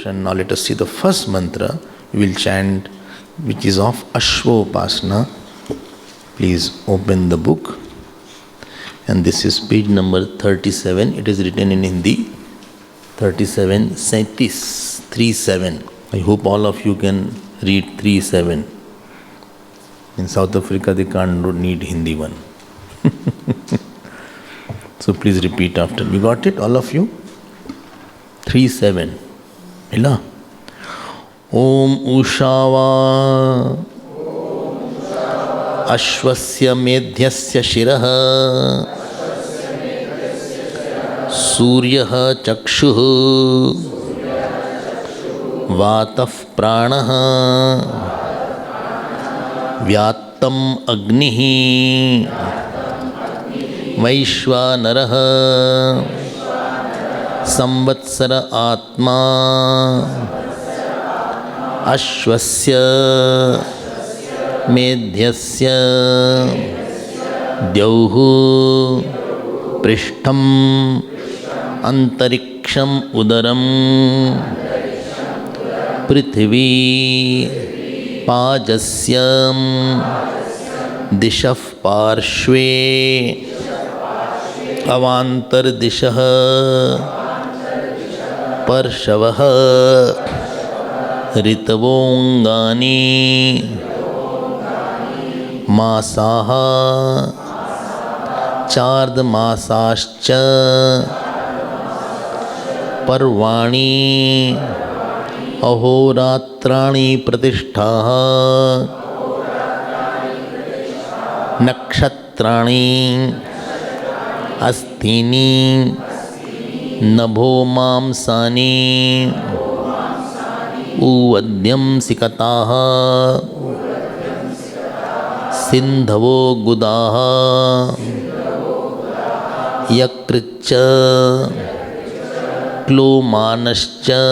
devotion. Now let us see the first mantra we will chant, which is of Ashwopasana. Please open the book. And this is page number 37. It is written in Hindi. 37, 37. I hope all of you can read 37. In South Africa, they can't need Hindi one. So please repeat after. You got it, all of you? 37. Ila. Om Ushava Ashwasya Medhyasya Shiraha Suryaha Chakshuh Vataf Pranaha Vyattam Agnihi Vaishwanaraha Samvatsara Atma Ashwasya Medhyasya Dyauhu Prishtham Antariksham Udaram Prithvi Pajasyam Dishaf Parshve Avantar Dishaha Parshavaha Ritavongani Masaha Chard Masascha Parvani Ahoratrani Pratishtha Nakshatrani Astini Nabho Mamsani Uvadyam Sikataha Sindhavo Gudaha Yakricha Klomanascha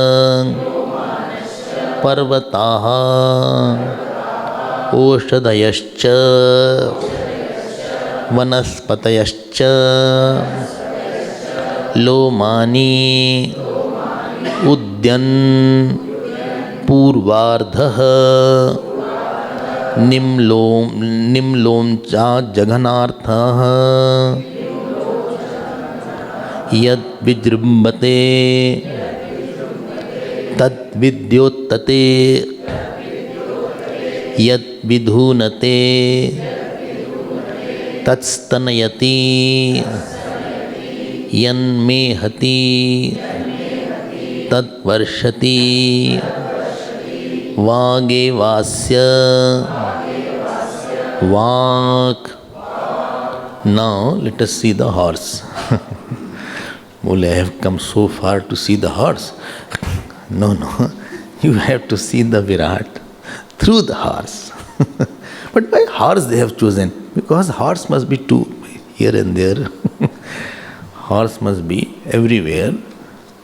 Parvataha Oshadayascha Vanaspatayascha Lomani Udyan Purvardha Nimlom cha Jaghanartha Yad Vijrumbate Tad Vidyottate Yad Vidhunate Tatstanayati Yanmehati Tad Varshati Vage Vasya Vak. Now let us see the horse. Well, I have come so far to see the horse. No, you have to see the Virat through the horse. But why horse they have chosen? Because horse must be two, here and there. Horse must be everywhere.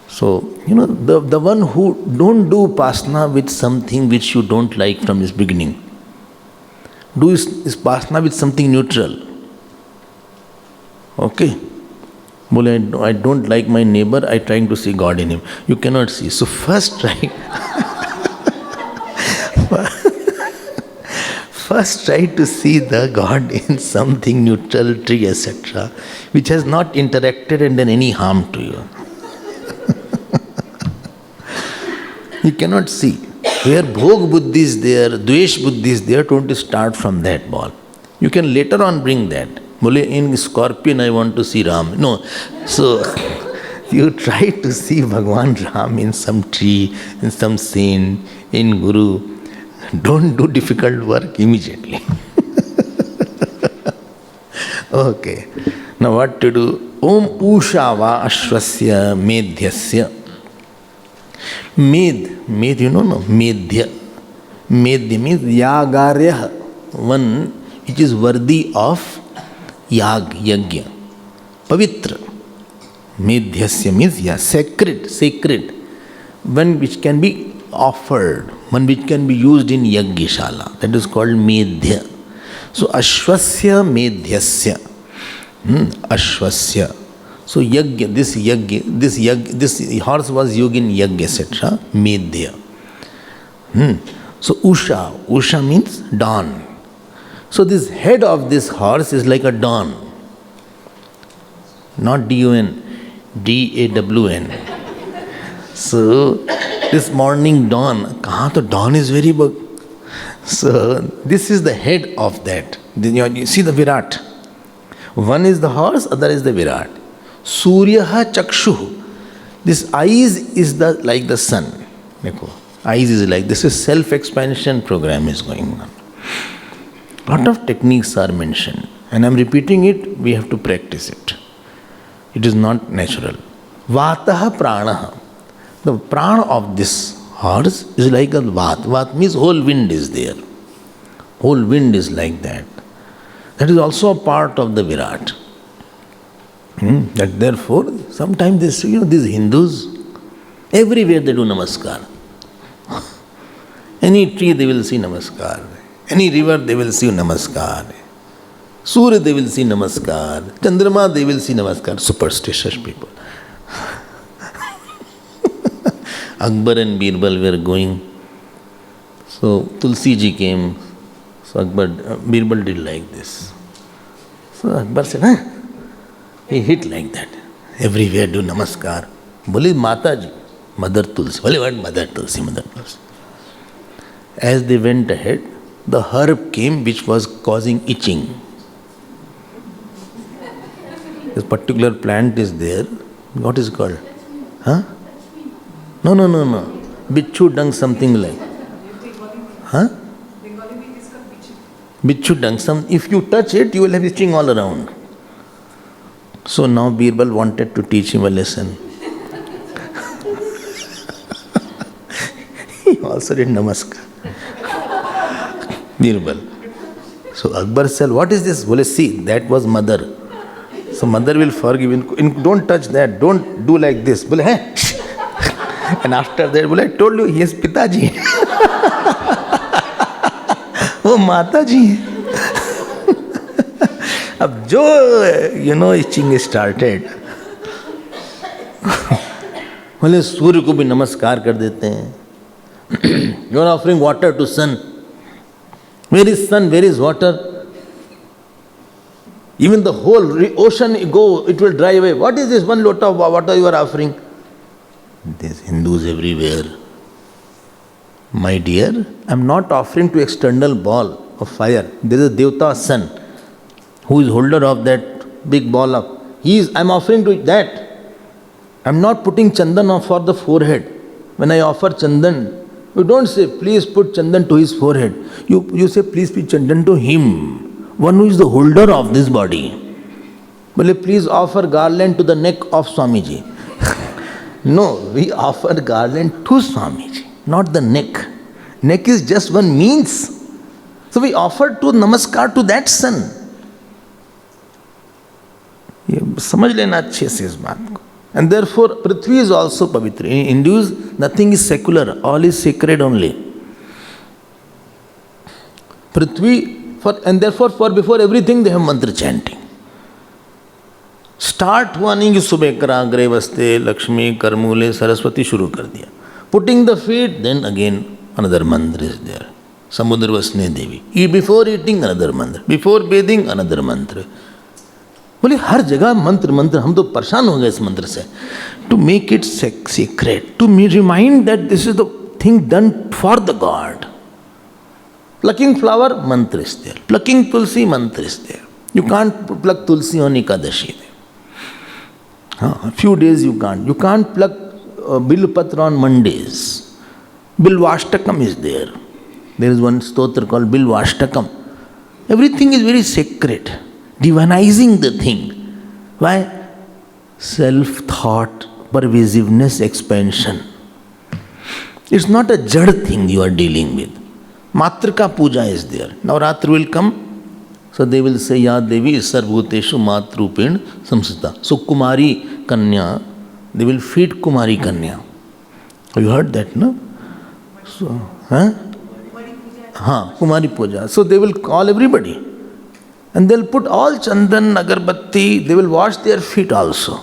So, the one who don't do Upasana with something which you don't like from its beginning. Do is Upasana with something neutral. Okay. Well, I don't like my neighbor, I trying to see God in him. You cannot see. So first try to see the God in something neutral, tree, etc., which has not interacted and done any harm to you. You cannot see. Where Bhog Buddhi is there, Dvesh Buddhi is there, don't start from that ball. You can later on bring that. Bole, in Scorpion I want to see Ram. No. So, you try to see Bhagwan Ram in some tree, in some saint, in Guru. Don't do difficult work immediately. Okay. Now what to do? Om Ushava Ashwasya Medhyasya. Med, no? Medhya. Medhya means Yagarya, one which is worthy of Yag, Yagya. Pavitra. Medhyasya means sacred. One which can be offered, one which can be used in Yaggishala. That is called Medhya. So Ashwasya Medhyasya. Ashwasya. So yagya, this horse was yogin yagya, etc. made there. So Usha means dawn. So this head of this horse is like a dawn. Not D-O-N, D-A-W-N. So this morning dawn, kahan to dawn is very big. So this is the head of that. You see the Virat. One is the horse, other is the Virat. Suryaha Chakshu. This eyes is like the sun. Eyes is like, this is self-expansion program is going on. Lot of techniques are mentioned. And I'm repeating it, we have to practice it. It is not natural. Vataha pranaha. The prana of this horse is like a vat. Vat means whole wind is there. Whole wind is like that. That is also a part of the Virat. That therefore, sometimes these Hindus, everywhere they do namaskar. Any tree they will see namaskar. Any river they will see namaskar. Surya they will see namaskar. Chandrama they will see namaskar. Superstitious people. Akbar and Birbal were going. So Tulsi ji came. So Birbal did like this. So Akbar said, he hit like that. Everywhere do namaskar. Boli Mata ji, Mother Tulsi. Boli what? Mother Tulsi, Mother Tulsi. As they went ahead, the herb came which was causing itching. This particular plant is there. What is it called? Huh? No. Bichu dung, something like. Huh? Bichu dung. If you touch it, you will have itching all around. So now Birbal wanted to teach him a lesson. He also did namaskar. Birbal. So Akbar said, what is this? Well, see, that was mother. So mother will forgive you. Don't touch that. Don't do like this. Bole, hey. And after that, I told you, he is Pitaji. Oh, Mataji. अब जो itching started, बोले सूर्य को भी नमस्कार कर देते हैं. You are offering water to sun. Where is sun? Where is water? Even the whole ocean it will dry away. What is this one lota of water you are offering? There's Hindus everywhere. My dear, I am not offering to external ball of fire. There is a Devta sun who is holder of that big ball of. I am offering to that. I am not putting chandan for the forehead. When I offer chandan, you don't say, please put chandan to his forehead. You say, please put chandan to him. One who is the holder of this body. But please offer garland to the neck of Swamiji. No, we offer garland to Swamiji, not the neck. Neck is just one means. So we offer to namaskar to that sun. समझ लेना अच्छे से इस बात को. And therefore, Prithvi is also pavitra. In Hindus, nothing is secular. All is sacred only. Prithvi, and therefore, before everything, they have mantra chanting. Start हुआ नहीं कि सुबह कराग्रे वस्ते लक्ष्मी करमूले सरस्वती शुरू कर दिया. Putting the feet, then again another mantra is there. Samudra Vasne Devi. Before eating, another mantra. Before bathing, another mantra. बोले हर जगह मंत्र हम तो परेशान हो गए इस मंत्र से. To make it secret, to remind that this is the thing done for the god. Plucking flower, mantra is there. Plucking tulsi, mantra is there. You can't pluck tulsi on Ekadashi. A few days you can't. You can't pluck Bilpatra on Mondays. Bilvashtakam is there. There is one stotra called Bilvashtakam. Everything is very sacred. Divinizing the thing. Why? Self-thought, pervasiveness, expansion. It's not a jad thing you are dealing with. Matrika puja is there. Navratri will come. So they will say, Ya Devi Sarvbhuteshu Matrupin Samsita. So Kumari Kanya, they will feed Kumari Kanya. Have you heard that, no? So, Kumari puja. So they will call everybody. And they'll put all chandan, agarbatti, they will wash their feet also.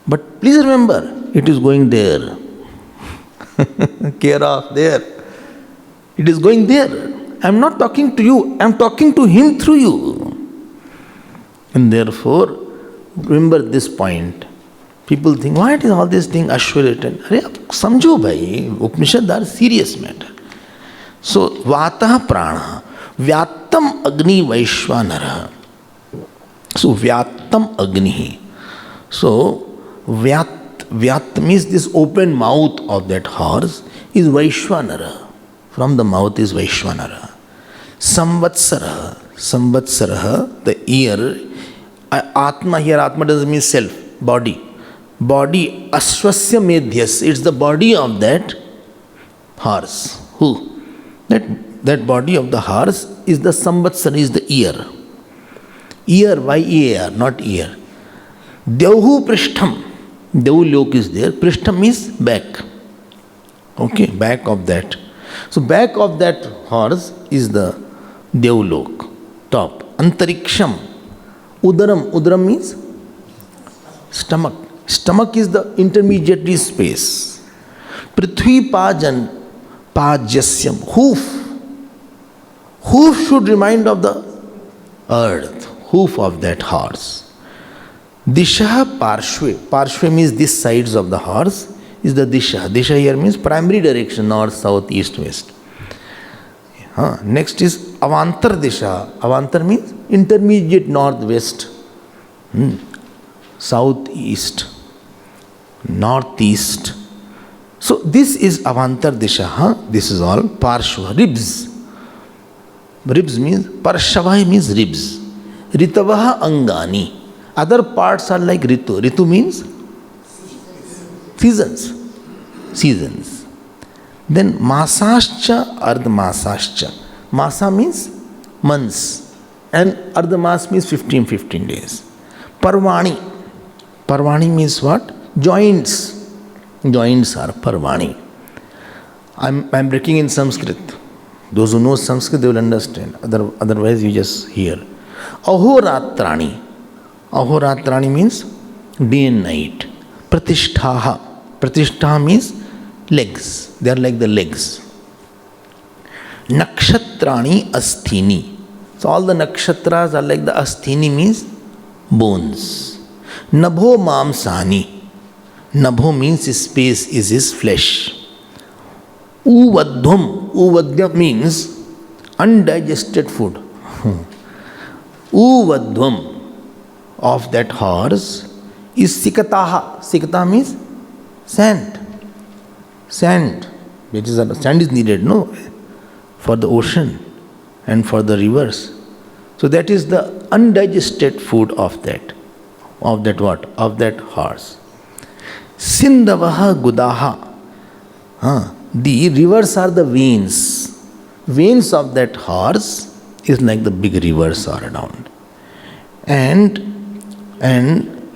But please remember, it is going there. Care of there. It is going there. I am not talking to you, I am talking to him through you. And therefore, remember this point. People think, why is all this thing Ashwarajan? Samjho bhai, Upanishad are serious matter. So, Vata Prana, Vyattam Agni Vaishwanara. So, Vyattam Agni. So, Vyat means this open mouth of that horse is Vaishwanara. From the mouth is Vaishwanara. Samvatsara. Samvatsara, the ear. Atma here, Atma doesn't mean self, body. Body, Aswasya Medhyas, it's the body of that horse. Who? That body of the horse is the Samvatsara, is the ear. Ear, Y-E-A-R, not ear. Devhu Prishtham. Devulok is there. Prishtham means back. Okay, back of that. So back of that horse is the Devulok, top. Antariksham. Udaram means stomach. Stomach is the intermediary space. Prithvi Pajan Pajasyam. Hoof should remind of the earth. Hoof of that horse. Disha Parshve. Parshve means this sides of the horse is the Disha. Disha here means primary direction, north, south, east, west. Next is Avantar Disha. Avantar means intermediate northwest, southeast, northeast. So this is Avantar Disha. This is all Parshva. Ribs. Ribs means, Parshava means ribs. Ritavaha Angani. Other parts are like Ritu. Ritu means seasons. Seasons. Then Masascha, Ardhamasascha. Masa means months. And Ardhamas means 15 days. Parvani. Parvani means what? Joints. Joints are Parvani. I'm breaking in Sanskrit. Those who know Sanskrit, they will understand. Otherwise, you just hear. Ahoratrani. Ahoratrani means day and night. Pratishtaha. Pratishtaha means legs. They are like the legs. Nakshatrani asthini. So all the nakshatras are like the asthini means bones. Nabho mamsani. Nabho means his space is his flesh. Uvadhvam. Uvadhvam means undigested food. Uvadhvam of that horse is Sikataha. Sikata means sand. Sand. Sand is needed, no? For the ocean and for the rivers. So that is the undigested food of that. Of that what? Of that horse. Sindavaha Gudaha. The rivers are the veins. Veins of that horse is like the big rivers are around. And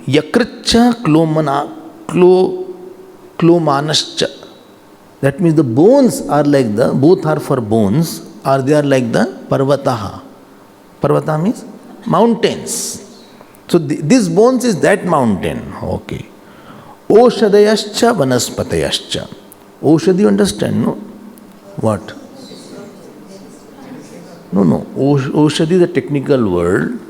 Yakritcha Klomanascha. That means the bones are like the, both are for bones, or they are like the Parvataha. Parvata means mountains. So this bones is that mountain. Okay. Oshadayascha Vanaspatayascha. Oshadi, you understand, no? What? No. Oshadi is a technical word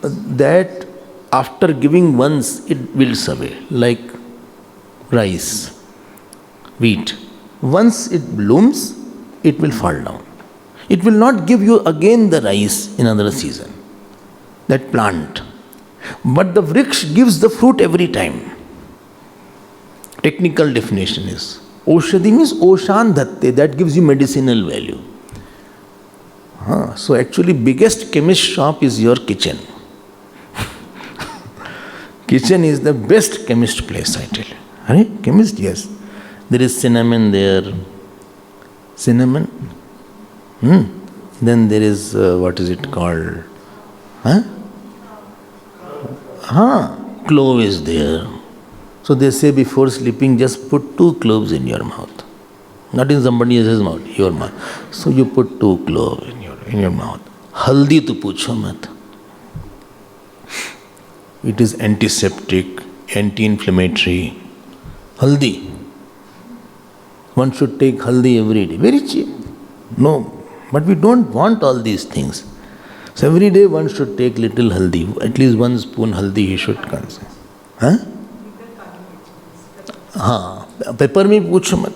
that after giving once it wilts away, like rice, wheat. Once it blooms, it will fall down. It will not give you again the rice in another season, that plant. But the vriksh gives the fruit every time. Technical definition is Oshadi means Oshan Dhatte, that gives you medicinal value. So actually biggest chemist shop is your kitchen. Kitchen is the best chemist place, I tell you. Right? Chemist, yes. There is cinnamon there. Cinnamon. Then there is, what is it called? Clove is there. So they say before sleeping, just put 2 cloves in your mouth. Not in somebody else's mouth, your mouth. So you put 2 cloves in your mouth. Haldi tu pucho mat. It is antiseptic, anti-inflammatory. Haldi. One should take haldi every day. Very cheap. No. But we don't want all these things. So every day one should take little haldi. At least 1 spoon haldi he should consume. Huh? Pepper me pucho mat.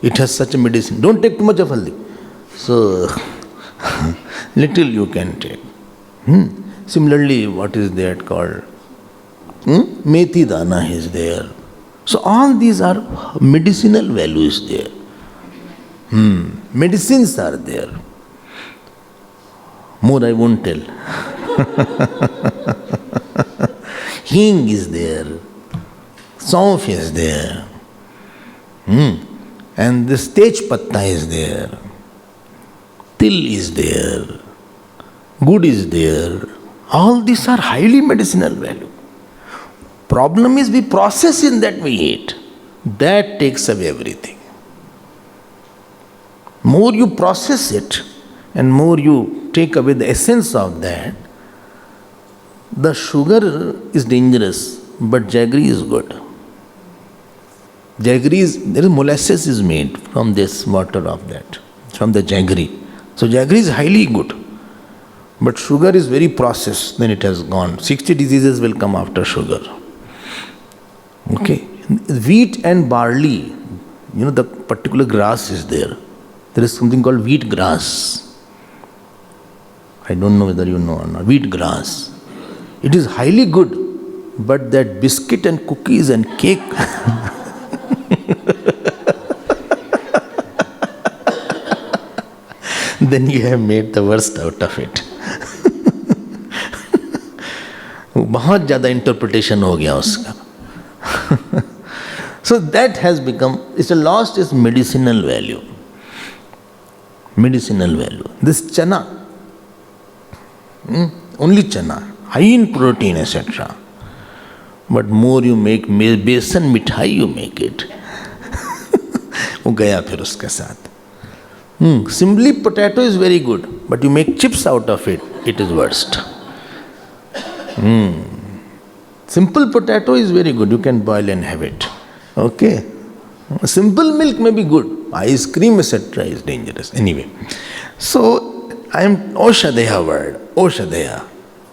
It has such a medicine. Don't take too much of haldi. So, little you can take. Similarly, what is that called? Methi dana is there. So all these are medicinal values there. Medicines are there. More I won't tell. Hing is there. Saunf is there. And this tej patta is there. Til is there. Good is there. All these are highly medicinal value. Problem is we process in that we eat. That takes away everything. More you process it and more you take away the essence of that, the sugar is dangerous, but jaggery is good. Jaggery is, there is molasses is made from this water of that, from the jaggery. So jaggery is highly good. But sugar is very processed, then it has gone. 60 diseases will come after sugar. Okay. Wheat and barley, the particular grass is there. There is something called wheat grass. I don't know whether you know or not. Wheat grass. It is highly good, but that biscuit and cookies and cake. Then you have made the worst out of it. बहुत ज़्यादा interpretation हो गया उसका. So that has become, it's lost its medicinal value. Medicinal value. This chana, only chana, high in protein, etc. But more you make besan mithai, you make it. वो गया फिर उसके साथ. Simply potato is very good, but you make chips out of it, it is worst. Simple potato is very good, you can boil and have it. Okay. Simple milk may be good, ice cream etc. is dangerous. Anyway, so I am Oshadeha word, Oshadeha.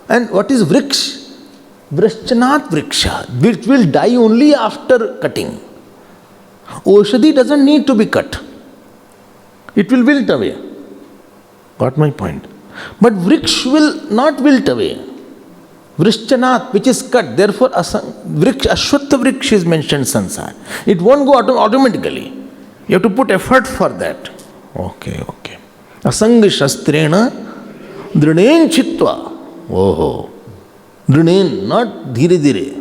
And what is vriksh? Vrishchanat vriksha, which will die only after cutting. Oshadi doesn't need to be cut. It will wilt away. Got my point? But vriksh will not wilt away. Vrishchanat, which is cut, therefore Ashwatha vriksh is mentioned sansar. It won't go automatically. You have to put effort for that. Okay. Asang shastrena drinen chitva. Oh. Drinen, not dhire dhire.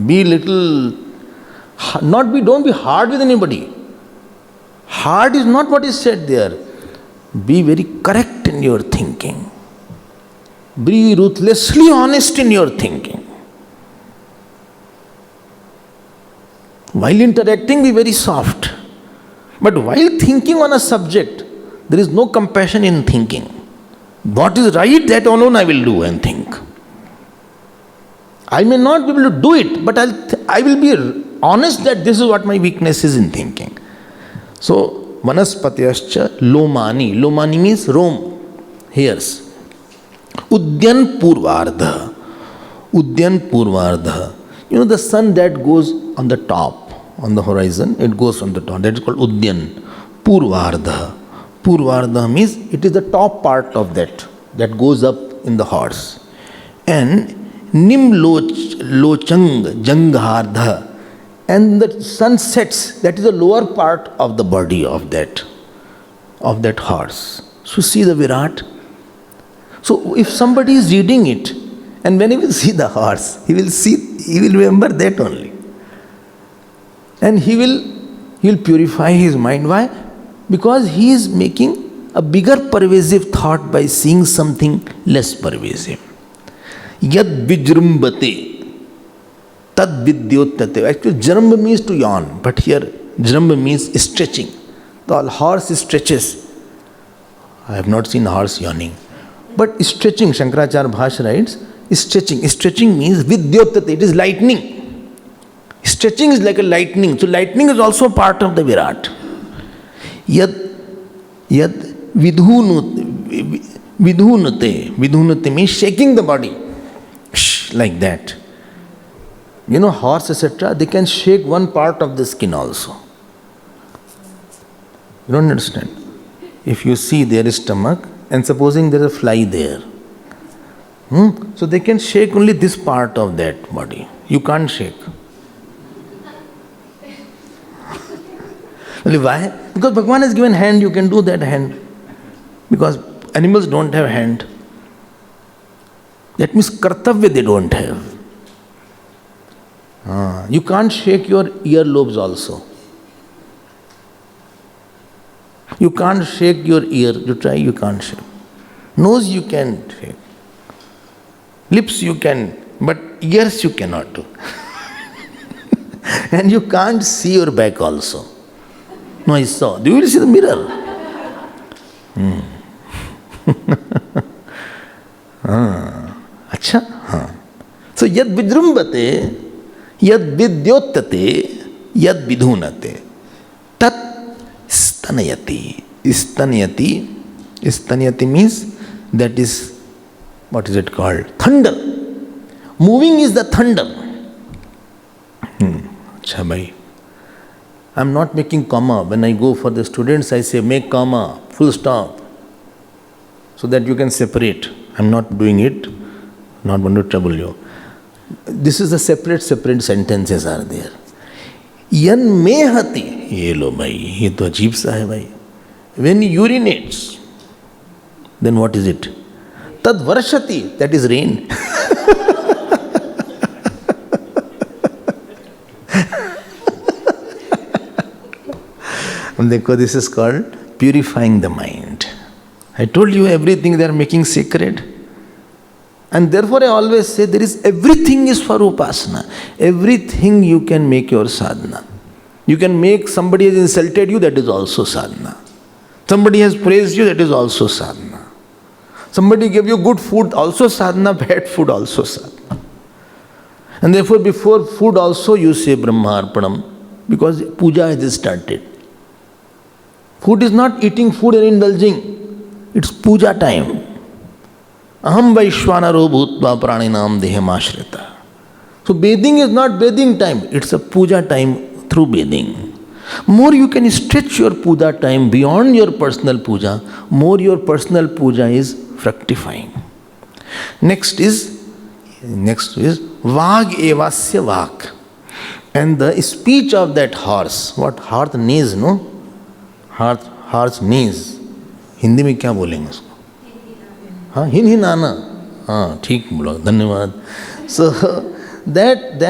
Be little, don't be hard with anybody. Hard is not what is said there. Be very correct in your thinking. Be ruthlessly honest in your thinking. While interacting, be very soft. But while thinking on a subject, there is no compassion in thinking. What is right, that alone I will do and think. I may not be able to do it, but I will be honest that this is what my weakness is in thinking. So, vanaspatiyascha lomani. Lomani means rome, hairs. Udyan purvardha. Udyan purvardha. The sun that goes on the top, on the horizon, it goes on the top. That is called Udyan purvardha. Purvardha means it is the top part of that goes up in the horse. And nimlochang jangardha. And the sun sets, that is the lower part of the body of that horse. So see the Virat. So if somebody is reading it, and when he will see the horse, he will remember that only. And he will purify his mind. Why? Because he is making a bigger pervasive thought by seeing something less pervasive. Yad vijrumbate. Tad vidyottate. Actually, jramba means to yawn, but here jramba means stretching. The horse stretches. I have not seen horse yawning. But stretching, Shankaracharya Bhashya writes, Stretching. Stretching means vidyottate. It is lightning. Stretching is like a lightning. So lightning is also part of the Virat. Yad vidhunate. Vidhunate means shaking the body. Like that. You know, horse, etc., they can shake one part of the skin also. You don't understand? If you see their stomach, and supposing there is a fly there, so they can shake only this part of that body. You can't shake. Only why? Because Bhagavan has given hand, you can do that hand. Because animals don't have hand. That means kartavya they don't have. You can't shake your earlobes also. You can't shake your ear. You try, you can't shake. Nose you can shake. Lips you can, but ears you cannot do. And you can't see your back also. No, I saw. Do you see the mirror? Acha? So, yad vidrumbate, yad vidyottate, yad vidhunate, tat stanayati. Stanayati means that is, what is it called? Thunder. Moving is the thunder. Acha bhai. I am not making comma. When I go for the students, I say make comma, full stop, so that you can separate. I am not doing it, not want to trouble you. This is the separate sentences are there. Yan mehati. Ye lo bhai, ye to ajeeb sa hai bhai. When he urinates, then what is it? Tad varshati, that is rain. This is called purifying the mind. I told you everything they are making sacred. And therefore I always say there is everything is for upasana. Everything you can make your sadhana. You can make somebody has insulted you, that is also sadhana. Somebody has praised you, that is also sadhana. Somebody gave you good food, also sadhana, bad food, also sadhana. And therefore before food also you say Brahma Arpanam, because puja has started. Food is not eating food and indulging. It's puja time. Aham Vaishwanaro bhutva praninam deham ashrita. So bathing is not bathing time. It's a puja time through bathing. More you can stretch your puja time beyond your personal puja, more your personal puja is fructifying. Next is Vag evasya vak. And the speech of that horse. What horse neighs, no? Horse neighs. Hindi में क्या बोलेंगे उसको? हाँ, हिनहिनाना. हाँ, ठीक बोला, धन्यवाद. So that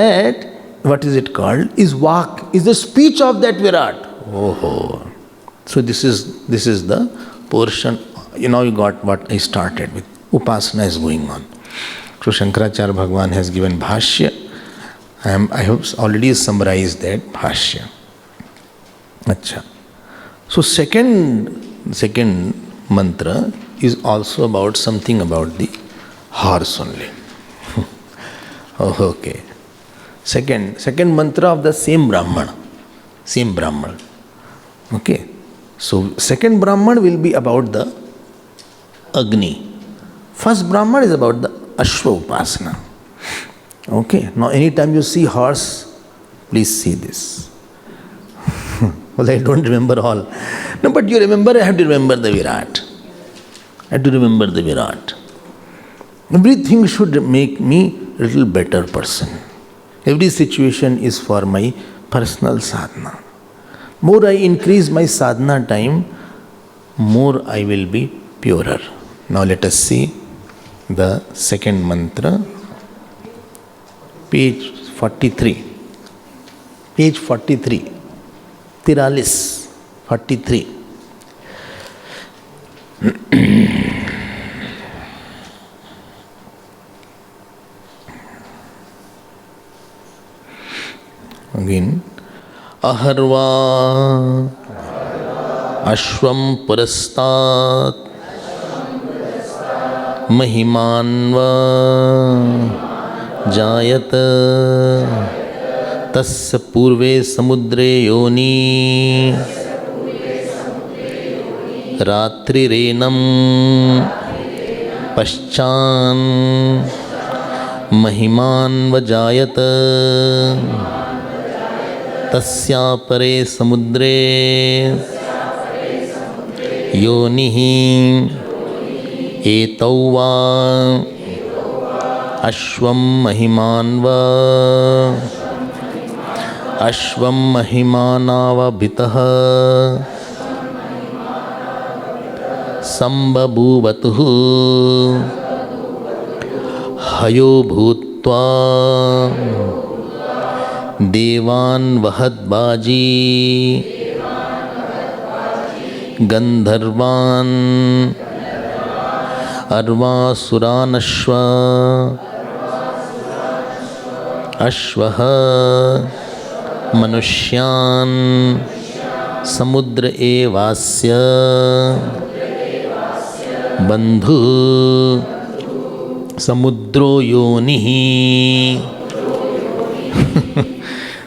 what is it called? Is vak, is the speech of that Virat. Oh. So this is the portion. You know, you got what I started with. Upasana is going on. So Shankaracharya Bhagavan has given bhashya. I have already summarized that bhashya. Acha. So second mantra is also about something about the horse only. Okay. Second mantra of the same Brahman. Okay. So second Brahman will be about the Agni. First Brahman is about the Ashwa Upasana. Okay. Now anytime you see horse, please see this. Well, I don't remember all. No, but you remember, I have to remember the Virat. Everything should make me a little better person. Every situation is for my personal sadhana. More I increase my sadhana time, more I will be purer. Now let us see the second mantra. Page 43. Page 43. Tiralis. 43. Again. Aharva Ashvam Parastat महिमान्व जायत तस्य पूर्वे समुद्रे योनि रात्रिरेनं पश्चान् महिमान्व जायत तस्यापरे समुद्रे योनिः एतौ वा अश्वं महिमान्व अश्वं महिमानावभितः संबभूवतुः हयो भूत्वा देवान् वहद्बाजी गन्धर्वान् अर्वासुरानश्व अश्वः मनुष्यान् समुद्र एवास्य बन्धु समुद्रो योनिः.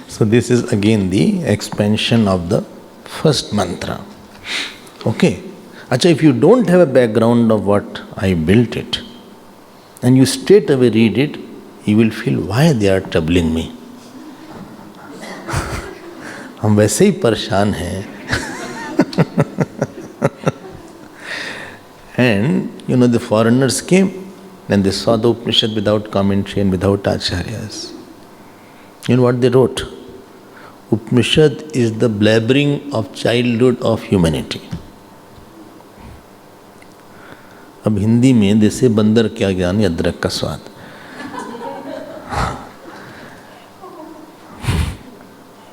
So this is again the expansion of the first mantra. Okay. Acha, if you don't have a background of what I built it, and you straight away read it, you will feel why they are troubling me. हम वैसे ही परेशान हैं. And you know, the foreigners came and they saw the Upanishad without commentary and without acharyas. You know what they wrote? Upanishad is the blabbering of childhood of humanity. अब हिंदी में जैसे बंदर क्या ज्ञान अदरक का स्वाद.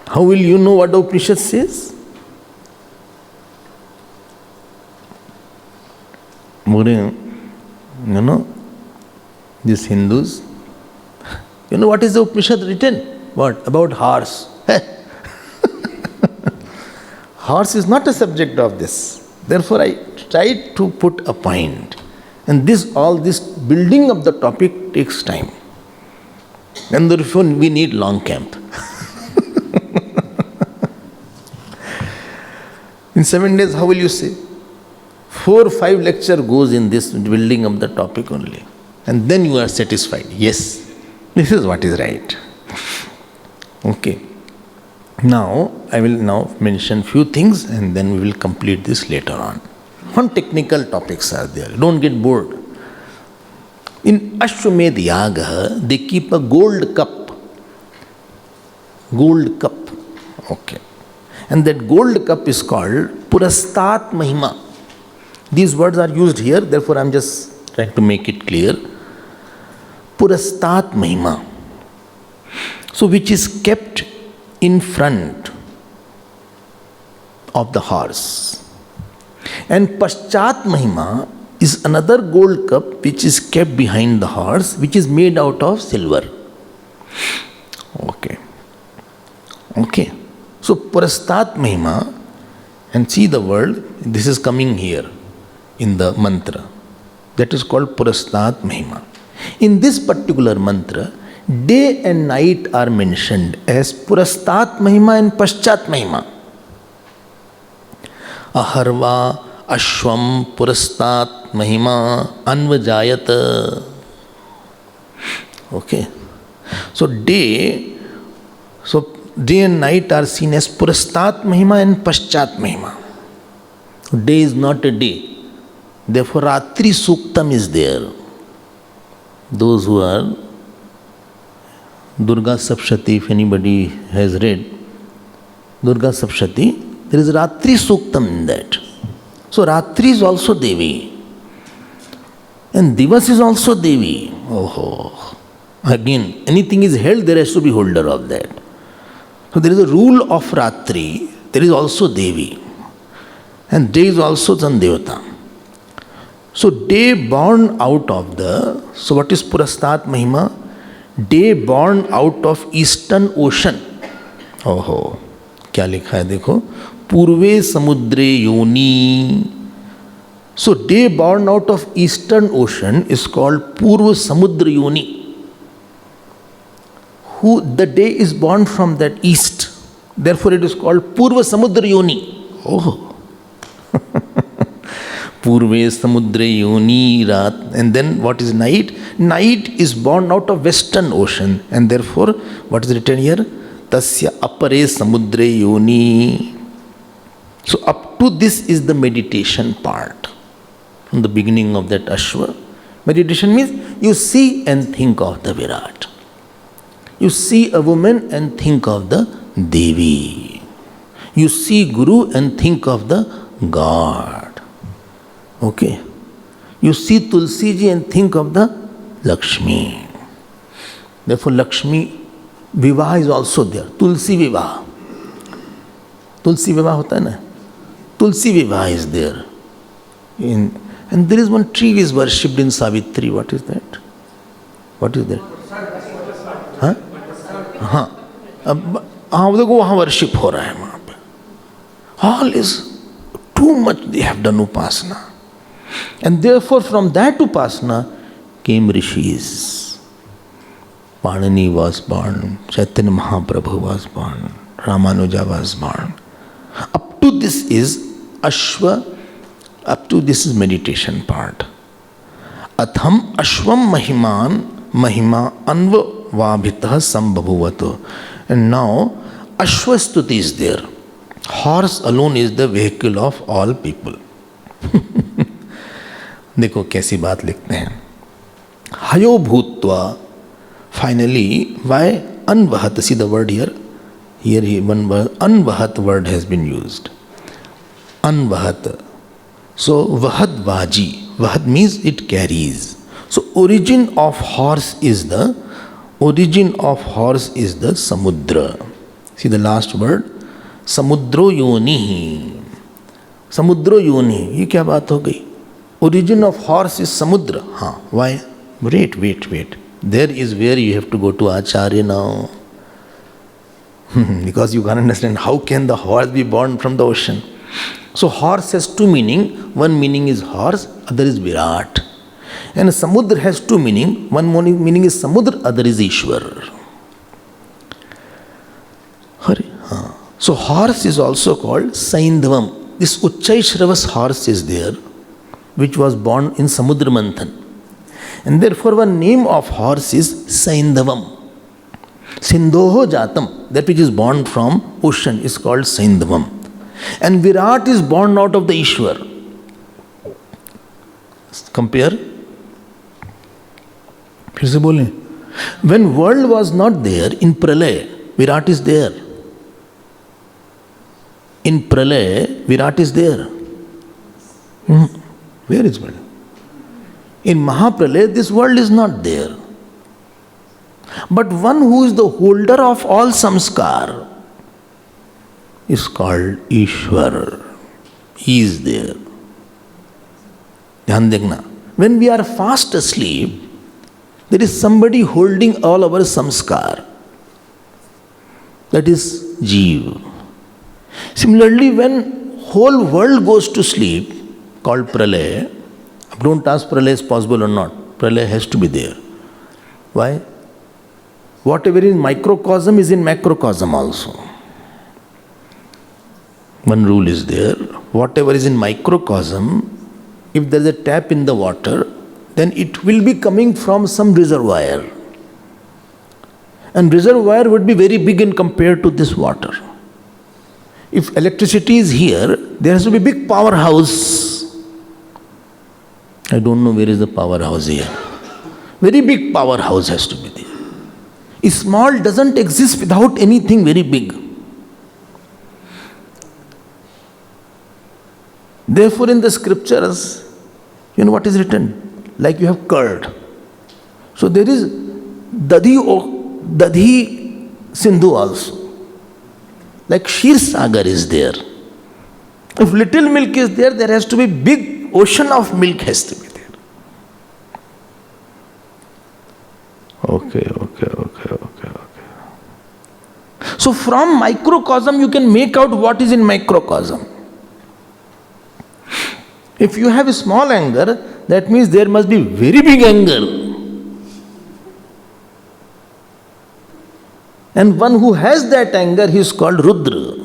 How will you know what the Upanishad says? You know, these Hindus, you know what is the Upanishad written? What? About horse. Horse is not a subject of this. Therefore, I tried to put a point. And all this building of the topic takes time. And therefore, we need long camp. In 7 days, how will you say? 4 or 5 lecture goes in this building of the topic only. And then you are satisfied. Yes, this is what is right. Okay. Now, I will now mention few things and then we will complete this later on. One technical topics are there. Don't get bored. In Ashwamedh Yaga, they keep a gold cup. Gold cup. Okay. And that gold cup is called Purastat Mahima. These words are used here, therefore I am just trying to make it clear. Purastat Mahima. So which is kept in front of the horse. And Paschat Mahima is another gold cup which is kept behind the horse, which is made out of silver. Okay. Okay. So Purastat Mahima, and see the word, this is coming here in the mantra. That is called Purastat Mahima. In this particular mantra, day and night are mentioned as Purastat Mahima and Paschat Mahima. Aharva Ashwam Purastat Mahima Anvajayata. Okay. So day and night are seen as Purastat Mahima and Paschat Mahima. Day is not a day. Therefore, Ratri Suktam is there. Those who are Durga Sapshati, if anybody has read Durga Sapshati, there is Ratri Suktam in that. So Ratri is also Devi. And Divas is also Devi. Oh. Again, anything is held, there has to be holder of that. So there is a rule of Ratri, there is also Devi. And day is also Sandevata. So day born out of so what is Purastat Mahima? Day born out of Eastern Ocean. क्या लिखा है देखो, पूर्वे समुद्रे योनी So day born out of eastern ocean is called Purva Samudra Yoni. The day is born from that east. Therefore it is called Purva Samudra Yoni. Oh. Purve Samudra Yoni Rat. And then what is night? Night is born out of western ocean. And therefore, what is written here? Tasya apare Samudra Yoni. So up to this is the meditation part. From the beginning of that Ashwa. Meditation means you see and think of the Virat. You see a woman and think of the Devi. You see Guru and think of the God. Okay. You see Tulsi ji and think of the Lakshmi. Therefore Lakshmi Vivaha is also there. Tulsi Vivaha. Tulsi Vivaha hota hai na? Tulsi Vivaha is there. And there is one tree is worshipped in Savitri. What is that? What is that? हाँ हाँ अब देखो वहाँ worship हो रहा है वहाँ पे. All is too much they have done upasana. And therefore from that upasana came rishis. Panini was born, Chaitanya Mahaprabhu was born, Ramanuja was born. Up to this is Ashwa, up to this is meditation part. Atham Ashvam Mahiman Mahima Anva Vabhitah Sambhavuvato. And now Ashwa Stuti is there. Horse alone is the vehicle of all people. देखो कैसी बात लिखते हैं. हयो भूत्वा. Finally, why anvahat? See the word here. Here one word, anvahat word has been used. Anvahat. So vahat vaji. Vahat means it carries. So origin of horse is the samudra. See the last word. Samudro yoni. Samudro yoni. ये क्या बात हो गई? Origin of horse is samudra. हाँ, why? Wait. There is where you have to go to Acharya now. Because you can't understand how can the horse be born from the ocean. So horse has two meaning. One meaning is horse, other is Virat. And samudra has two meaning. One meaning is samudra, other is Ishwar. So horse is also called Saindhavam. This Uchchaishravas horse is there, which was born in Samudra Manthan. And therefore one name of horse is Saindhavam. Sindhoho Jatam, that which is born from ocean is called Saindhavam. And Virat is born out of the Ishwar. Compare. फिर से बोलें. When world was not there, in Pralay, Virat is there. In Pralay, Virat is there. Where is world? In Mahapralay, this world is not there. But one who is the holder of all samskar is called Ishwar. He is there. Dhyan dekhna. When we are fast asleep, there is somebody holding all our samskar. That is Jeev. Similarly, when whole world goes to sleep, called Pralay, don't ask Pralay is possible or not. Pralay has to be there. Why? Whatever is microcosm is in macrocosm also. One rule is there. Whatever is in microcosm, if there is a tap in the water, then it will be coming from some reservoir. And reservoir would be very big in compared to this water. If electricity is here, there has to be big powerhouse. I don't know where is the powerhouse here. Very big powerhouse has to be there. Small doesn't exist without anything very big. Therefore, in the scriptures, you know what is written? Like you have curd. So there is Dadhi Sindhu also. Like Shir Sagar is there. If little milk is there, there has to be big ocean of milk has to be there. Okay. So from microcosm you can make out what is in macrocosm. If you have a small anger, that means there must be very big anger. And one who has that anger, he is called Rudra.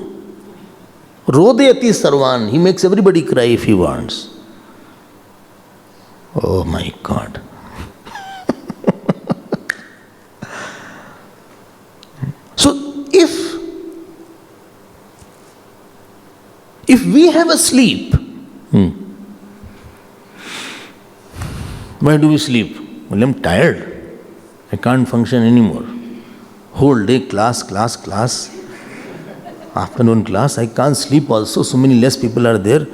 Rodayati Sarvan, he makes everybody cry if he wants. Oh my God. So if we have a sleep, why do we sleep? Well, I'm tired. I can't function anymore. Whole day class. Afternoon class, I can't sleep also. So many less people are there.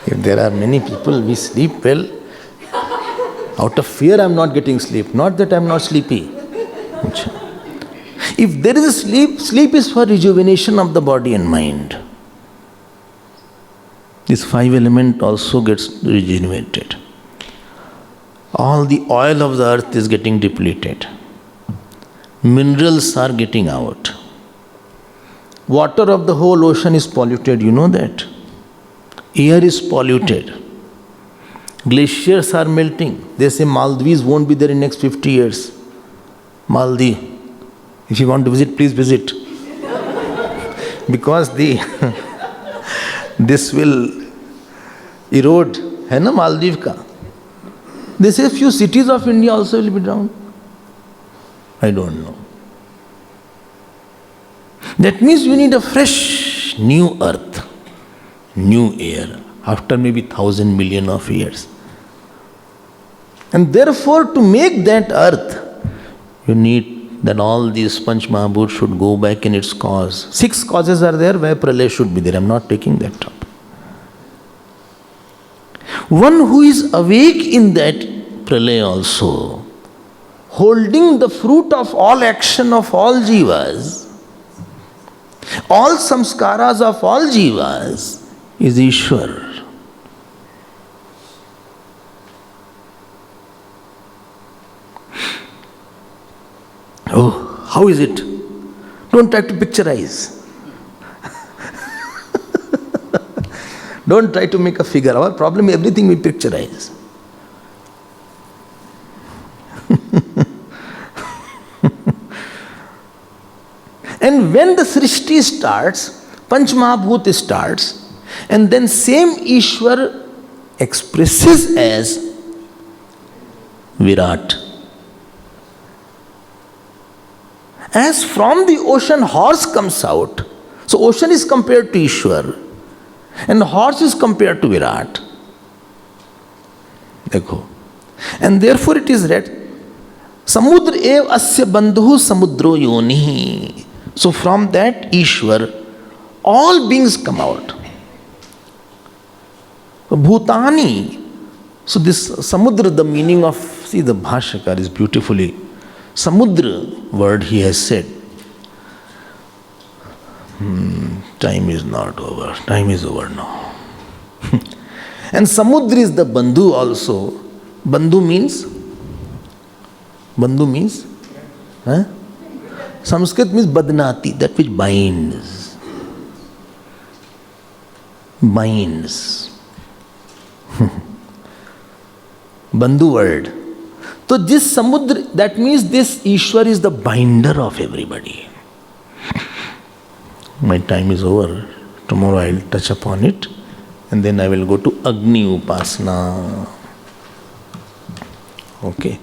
If there are many people, we sleep well. Out of fear, I'm not getting sleep. Not that I'm not sleepy. If there is a sleep is for rejuvenation of the body and mind. This 5 element also gets regenerated. All the oil of the earth is getting depleted. Minerals are getting out. Water of the whole ocean is polluted, you know that. Air is polluted. Glaciers are melting. They say Maldives won't be there in next 50 years. Maldives. If you want to visit, please visit. Because this will erode. है ना Maldives का? They say few cities of India also will be down. I don't know. That means you need a fresh, new earth, new air, after maybe 1,000 million of years. And therefore, to make that earth, you need that all these Panch Mahabhut should go back in its cause. 6 causes are there where Pralaya should be there. I am not taking that up. One who is awake in that Pralaya also, holding the fruit of all action of all jivas, all samskaras of all jivas, is Ishwar. Oh, how is it? Don't try to picturize. Don't try to make a figure. Our problem is everything we picturize. And when the Srishti starts, Panch Mahabhut starts, and then same Ishwar expresses as Virat. As from the ocean horse comes out, so ocean is compared to Ishwar, and horse is compared to Virat. Dekho. And therefore it is read, Samudra ev asya bandhu samudro yonihi. So from that Ishwar, all beings come out. Bhutani. So this Samudra, the meaning of, see the Bhashyakar is beautifully, Samudra word he has said. Time is not over. Time is over now. And Samudra is the Bandhu also. Bandhu means? Huh? Sanskrit means Badnati, that which binds. Binds. Bandhu word. So this Samudra, that means this Ishwar is the binder of everybody. My time is over. Tomorrow I will touch upon it, and then I will go to Agni Upasana. Okay.